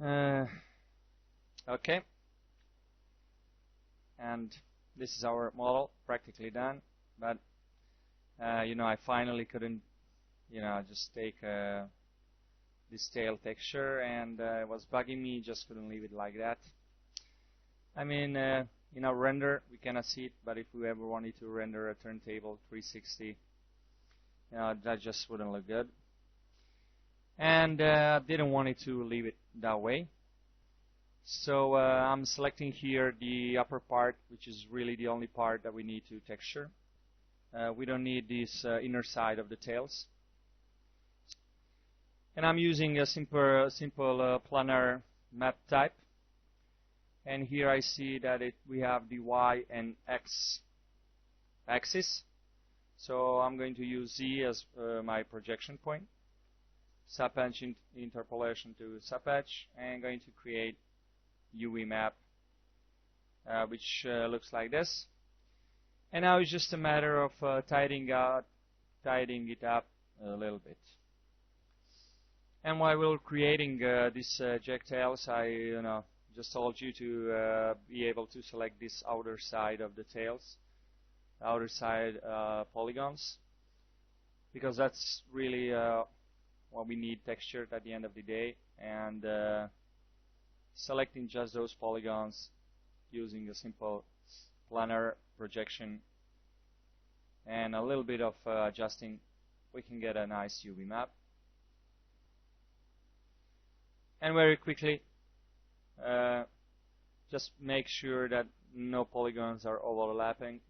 Okay, and this is our model practically done, but I finally couldn't just take this tail texture, and it was bugging me, just couldn't leave it like that. I mean, in our render we cannot see it, but if we ever wanted to render a turntable 360, that just wouldn't look good. And didn't want it to leave it that way. So I'm selecting here the upper part, which is really the only part that we need to texture. We don't need this inner side of the tails. And I'm using a simple planar map type. And here I see that we have the Y and X axis. So I'm going to use Z as my projection point. Subedge interpolation to subedge, and going to create UV map, which looks like this. And now it's just a matter of tidying it up a little bit. And while we're creating these jagtails, I just told you to be able to select this outer side of the tails, outer side polygons, because that's really what we need textured at the end of the day, and selecting just those polygons using a simple planar projection and a little bit of adjusting, we can get a nice UV map. And very quickly, just make sure that no polygons are overlapping.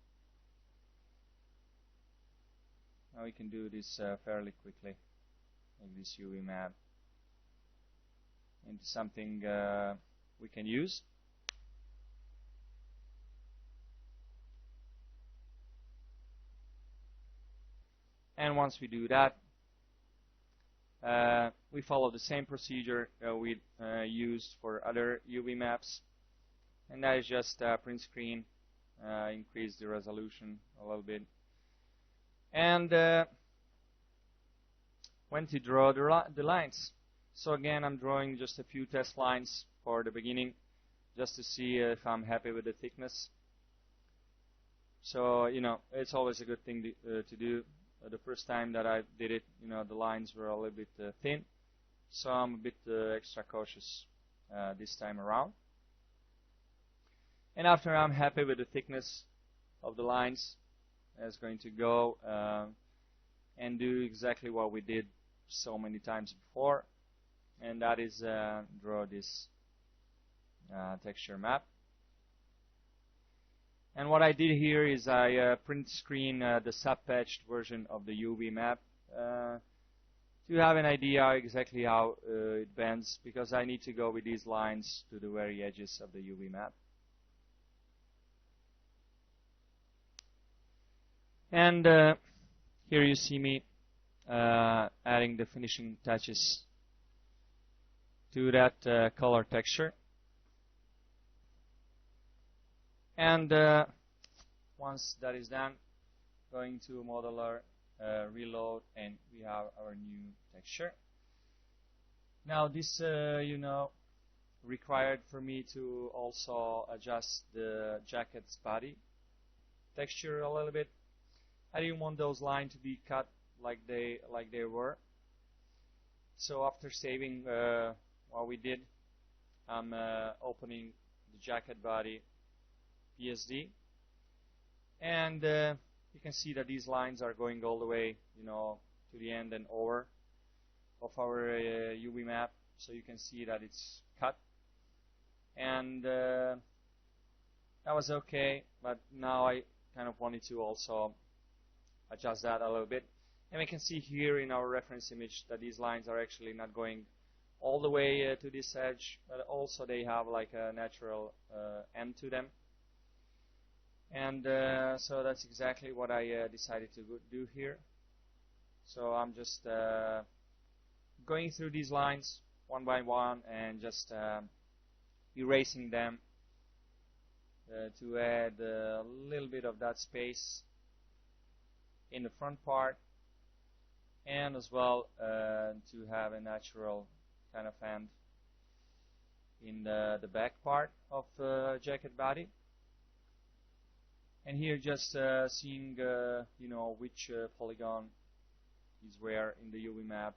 Now we can do this fairly quickly, make this UV map into something we can use. And once we do that, we follow the same procedure we used for other UV maps, and that is just print screen, increase the resolution a little bit, and when to draw the lines. So again, I'm drawing just a few test lines for the beginning, just to see if I'm happy with the thickness. So it's always a good thing to do. The first time that I did it, the lines were a little bit thin, so I'm a bit extra cautious this time around. And after I'm happy with the thickness of the lines, it's going to go and do exactly what we did so many times before, and that is draw this texture map. And what I did here is I print screen the subpatched version of the UV map to have an idea exactly how it bends, because I need to go with these lines to the very edges of the UV map. And here you see me adding the finishing touches to that color texture. And once that is done, going to modeler, reload, and we have our new texture. Now this, required for me to also adjust the jacket's body texture a little bit. I didn't want those lines to be cut like they were. So after saving what we did, I'm opening the jacket body PSD, and you can see that these lines are going all the way, to the end and over of our UV map. So you can see that it's cut, and that was okay. But now I kind of wanted to also adjust that a little bit, and we can see here in our reference image that these lines are actually not going all the way to this edge, but also they have like a natural end to them. And so that's exactly what I decided to do here. So I'm just going through these lines one by one and just erasing them to add a little bit of that space in the front part, and as well to have a natural kind of end in the back part of the jacket body. And here just seeing which polygon is where in the UV map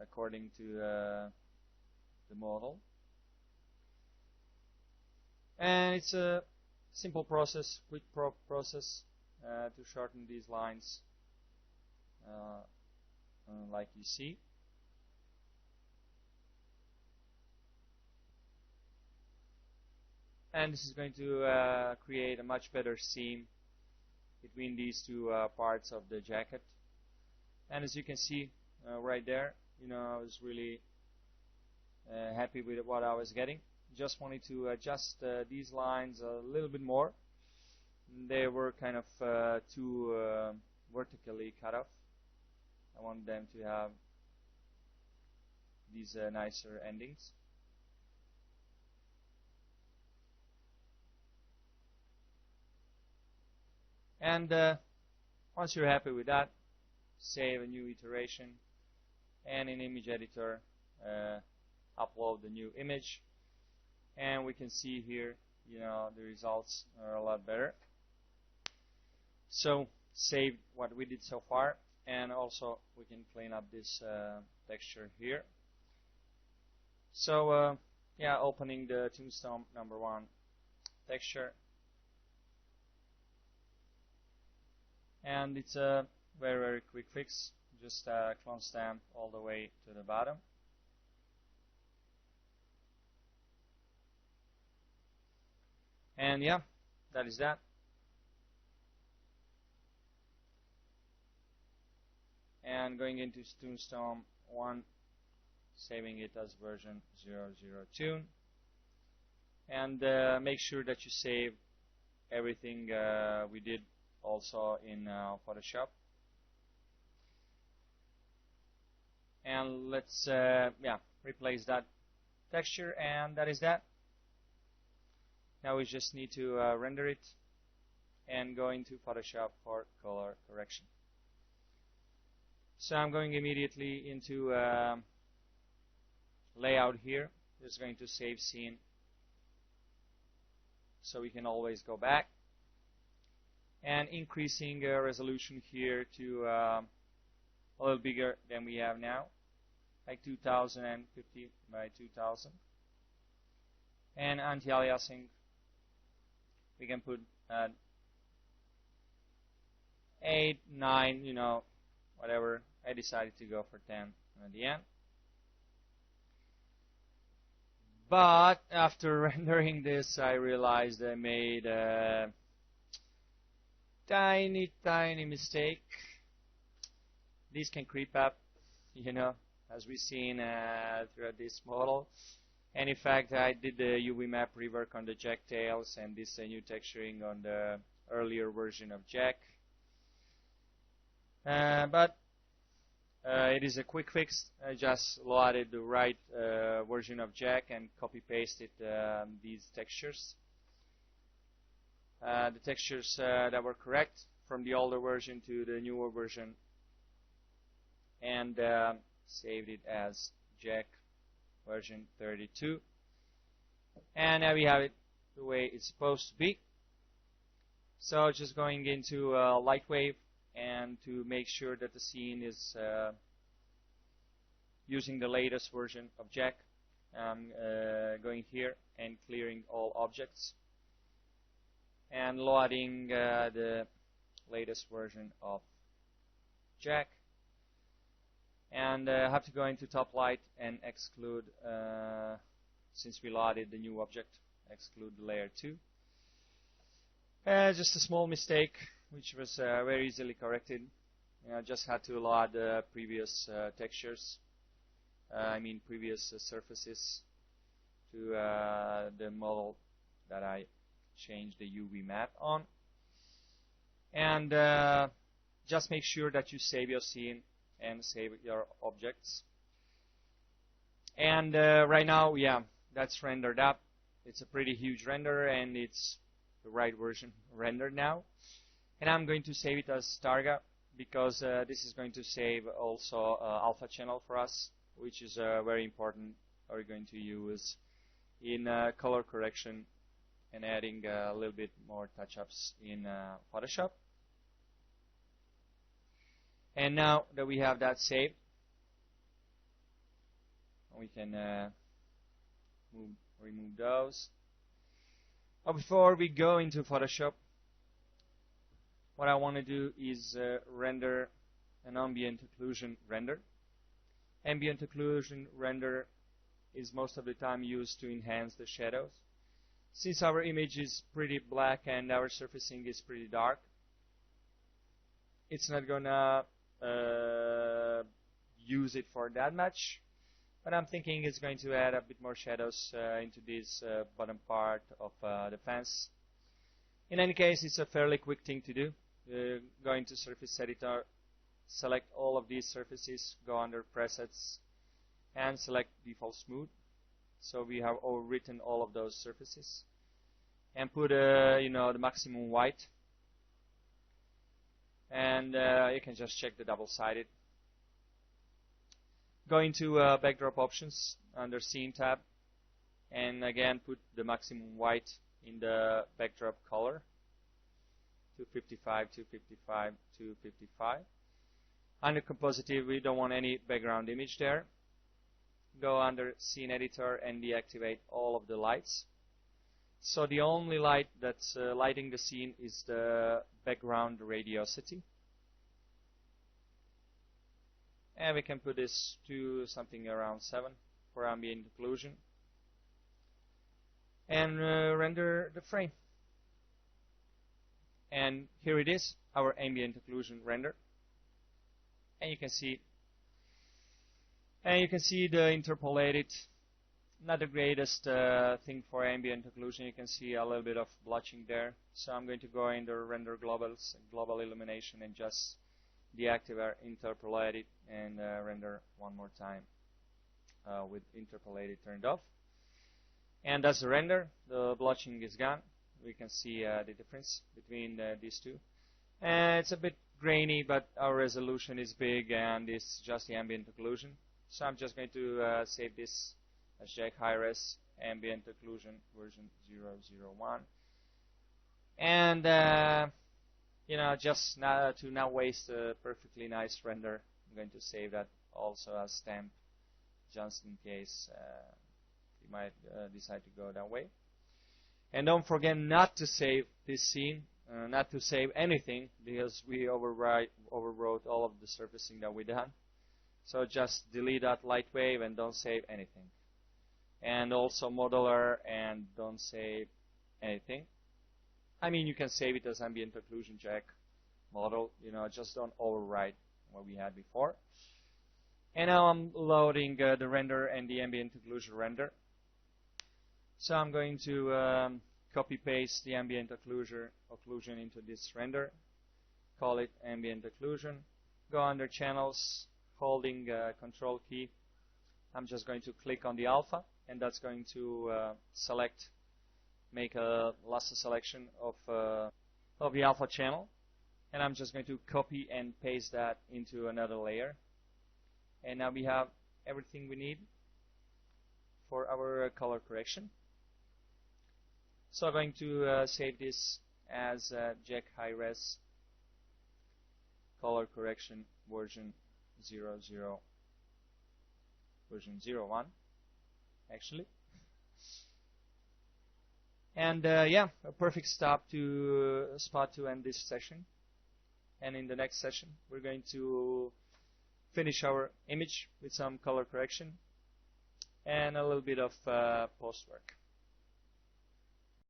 according to the model. And it's a simple process, quick process to shorten these lines like you see. And this is going to create a much better seam between these two parts of the jacket. And as you can see right there, I was really happy with what I was getting. Just wanted to adjust these lines a little bit more. They were kind of too vertically cut off. I want them to have these nicer endings. And once you're happy with that, save a new iteration, and in image editor upload the new image, and we can see here the results are a lot better. So save what we did so far, and also we can clean up this texture here. So yeah, opening the Tombstone #1 texture, and it's a very quick fix. Just clone stamp all the way to the bottom. And yeah, that is that. And going into Tombstone 1, saving it as version 002. And make sure that you save everything we did also in Photoshop. And let's replace that texture, and that is that. Now we just need to render it and go into Photoshop for color correction. So I'm going immediately into layout here. Just going to save scene, so we can always go back, and increasing resolution here to a little bigger than we have now, like 2050 by 2000. And anti-aliasing, we can put 8, 9, whatever. I decided to go for 10 at the end. But after rendering this, I realized I made a tiny mistake. These can creep up, as we've seen throughout this model. And in fact, I did the UV map rework on the Jack tails and this new texturing on the earlier version of Jack. But it is a quick fix. I just loaded the right version of Jack and copy-pasted these textures. The textures that were correct from the older version to the newer version, and saved it as Jack version 32. And now we have it the way it's supposed to be. So just going into Lightwave, and to make sure that the scene is using the latest version of Jack, I'm going here and clearing all objects and loading the latest version of Jack. And have to go into Top Light and exclude, since we loaded the new object, exclude the layer 2. Just a small mistake, which was very easily corrected. Just had to load the previous textures, previous surfaces to the model that I changed the UV map on. And just make sure that you save your scene and save your objects. And right now, yeah, that's rendered up. It's a pretty huge render, and it's the right version rendered now. And I'm going to save it as Targa, because this is going to save also alpha channel for us, which is very important. We're going to use in color correction and adding a little bit more touch-ups in Photoshop. And now that we have that saved, we can remove those. But before we go into Photoshop, what I want to do is render an ambient occlusion render. Ambient occlusion render is most of the time used to enhance the shadows. Since our image is pretty black and our surfacing is pretty dark, it's not gonna use it for that much, but I'm thinking it's going to add a bit more shadows into this bottom part of the fence. In any case, it's a fairly quick thing to do. Go into Surface Editor, select all of these surfaces, go under Presets, and select Default Smooth. So we have overwritten all of those surfaces, and put the maximum white, and you can just check the double-sided. Go into Backdrop Options under Scene tab, and again put the maximum white in the backdrop color, 255, 255, 255. Under Compositive, we don't want any background image there. Go under Scene Editor and deactivate all of the lights. So the only light that's lighting the scene is the background radiosity. And we can put this to something around 7 for ambient occlusion. And render the frame. And here it is, our ambient occlusion render. And you can see the interpolated, not the greatest thing for ambient occlusion. You can see a little bit of blotching there. So I'm going to go in the Render Globals, Global Illumination, and just deactivate interpolated and render one more time with interpolated turned off. And that's the render. The blotching is gone. We can see the difference between these two. It's a bit grainy, but our resolution is big, and it's just the ambient occlusion. So I'm just going to save this as JAK Hi-Res Ambient Occlusion version 001. And just to not waste a perfectly nice render, I'm going to save that also as stamp, just in case you might decide to go that way. And don't forget not to save this scene, not to save anything, because we overwrote all of the surfacing that we done. So just delete that light wave and don't save anything. And also modeler, and don't save anything. I mean, you can save it as ambient occlusion JAK model, just don't overwrite what we had before. And now I'm loading the render and the ambient occlusion render. So I'm going to copy paste the ambient occlusion into this render, call it ambient occlusion, go under channels, holding control key. I'm just going to click on the alpha, and that's going to make a lasso selection of the alpha channel. And I'm just going to copy and paste that into another layer. And now we have everything we need for our color correction. So I'm going to save this as JAK Hi-Res color correction version 01 actually. And a perfect spot to end this session. And in the next session, we're going to finish our image with some color correction and a little bit of post work.